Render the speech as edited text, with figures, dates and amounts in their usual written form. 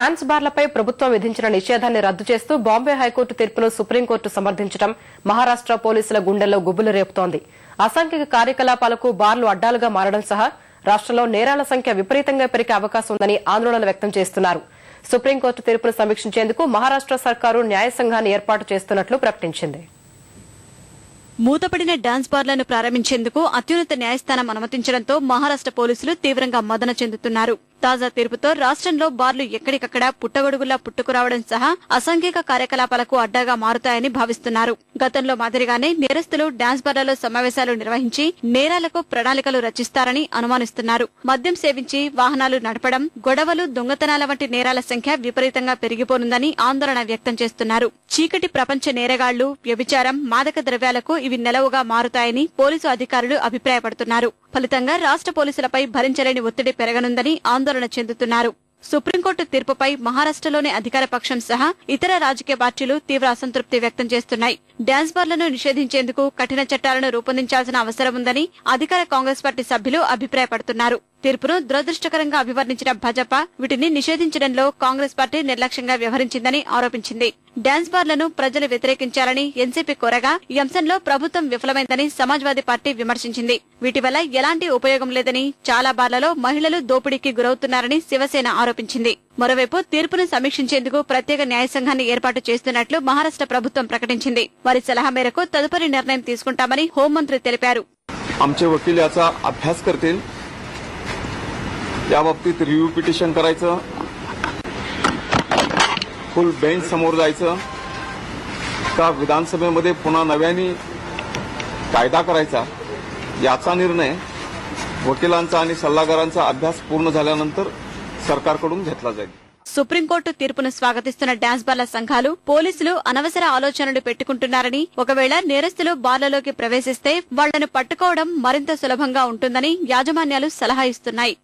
Dance బార్లపై ప్రభుత్వం విధించిన నిషేధాన్ని రద్దు చేస్తూ బాంబే హైకోర్టు తీర్పును సుప్రీంకోర్టు సమర్థించడం మహారాష్ట పోలీసుల గుండెల్లో గుబులు రేపుతోంది. అసాంఘిక కార్యకలాపాలకు బార్లు అడ్డాలుగా మారడం సహా రాష్టంలో నేరాల సంఖ్య విపరీతంగా పెరిగే అవకాశం ఉందని ఆందోళన వ్యక్తం చేస్తున్నారు. సుప్రీంకోర్టు తీర్పును సమీక్షించేందుకు మహారాష్ట సర్కారు న్యాయ సంఘాన్ని ఏర్పాటు చేస్తున్నట్లు ప్రకటించింది. మూతపడిన డాన్స్ బార్లను ప్రారంభించేందుకు అత్యున్నత న్యాయస్థానం అనుమతించడంతో మహారాష్ట పోలీసులు తీవ్రంగా మదన చెందుతున్నారు. తాజా తీర్పుతో రాష్ట్రంలో బార్లు ఎక్కడికక్కడ పుట్టగొడుగుల్లా పుట్టుకురావడం సహా అసాంఘిక కార్యకలాపాలకు అడ్డాగా మారుతాయని భావిస్తున్నారు. గతంలో మాదిరిగానే నేరస్తులు డాన్స్ బార్లలో సమావేశాలు నిర్వహించి నేరాలకు ప్రణాళికలు రచిస్తారని అనుమానిస్తున్నారు. మద్యం సేవించి వాహనాలు నడపడం, గొడవలు, దొంగతనాల వంటి నేరాల సంఖ్య విపరీతంగా పెరిగిపోనుందని ఆందోళన వ్యక్తం చేస్తున్నారు. చీకటి ప్రపంచ నేరగాళ్లు, వ్యభిచారం, మాదక ద్రవ్యాలకు ఇవి నెలవుగా మారుతాయని పోలీసు అధికారులు అభిప్రాయపడుతున్నారు. ఫలితంగా రాష్ట్ర పోలీసులపై భరించలేని ఒత్తిడి పెరగనుందని ఆందోళన చెందుతున్నారు. సుప్రీంకోర్టు తీర్పుపై మహారాష్ట్రలోని అధికార పక్షం సహా ఇతర రాజకీయ పార్టీలు తీవ్ర అసంతృప్తి వ్యక్తం చేస్తున్నాయి. డాన్స్ బార్లను నిషేధించేందుకు కఠిన చట్టాలను రూపొందించాల్సిన అవసరం ఉందని అధికార కాంగ్రెస్ పార్టీ సభ్యులు అభిప్రాయపడుతున్నారు. తీర్పును దురదృష్టకరంగా అభివర్ణించిన భాజపా వీటిని నిషేధించడంలో కాంగ్రెస్ పార్టీ నిర్లక్ష్యంగా వ్యవహరించిందని ఆరోపించింది. డాన్స్ బార్లను ప్రజలు వ్యతిరేకించాలని ఎన్సీపీ కోరగా ఈ అంశంలో ప్రభుత్వం విఫలమైందని సమాజ్వాదీ పార్టీ విమర్శించింది. వీటి వల్ల ఎలాంటి ఉపయోగం లేదని, చాలా బార్లలో మహిళలు దోపిడీకి గురవుతున్నారని శివసేన ఆరోపించింది. మరోవైపు తీర్పును సమీక్షించేందుకు ప్రత్యేక న్యాయ సంఘాన్ని ఏర్పాటు చేస్తున్నట్లు మహారాష్ట్ర ప్రభుత్వం ప్రకటించింది. వారి సలహా మేరకు తదుపరి నిర్ణయం తీసుకుంటామని హోంమంత్రి తెలిపారు. आमचे वकील याचा अभ्यास करतील. याबाबतीत रिव्ह्यू पिटिशन करायचं, फुल बेंच समोर जायचं का विधानसभेमध्ये पुन्हा नव्याने कायदा करायचा याचा निर्णय वकिलांचा आणि सल्लागारांचा अभ्यास पूर्ण झाल्यानंतर सरकारकडून घेतला जाईल. సుప్రీంకోర్టు తీర్పును స్వాగతిస్తున్న డాన్స్ బార్ల సంఘాలు పోలీసులు అనవసర ఆలోచనలు పెట్టుకుంటున్నారని, ఒకవేళ నేరస్తులు బార్లలోకి ప్రవేశిస్తే వాళ్లను పట్టుకోవడం మరింత సులభంగా ఉంటుందని యాజమాన్యాలు సలహా ఇస్తున్నాయి.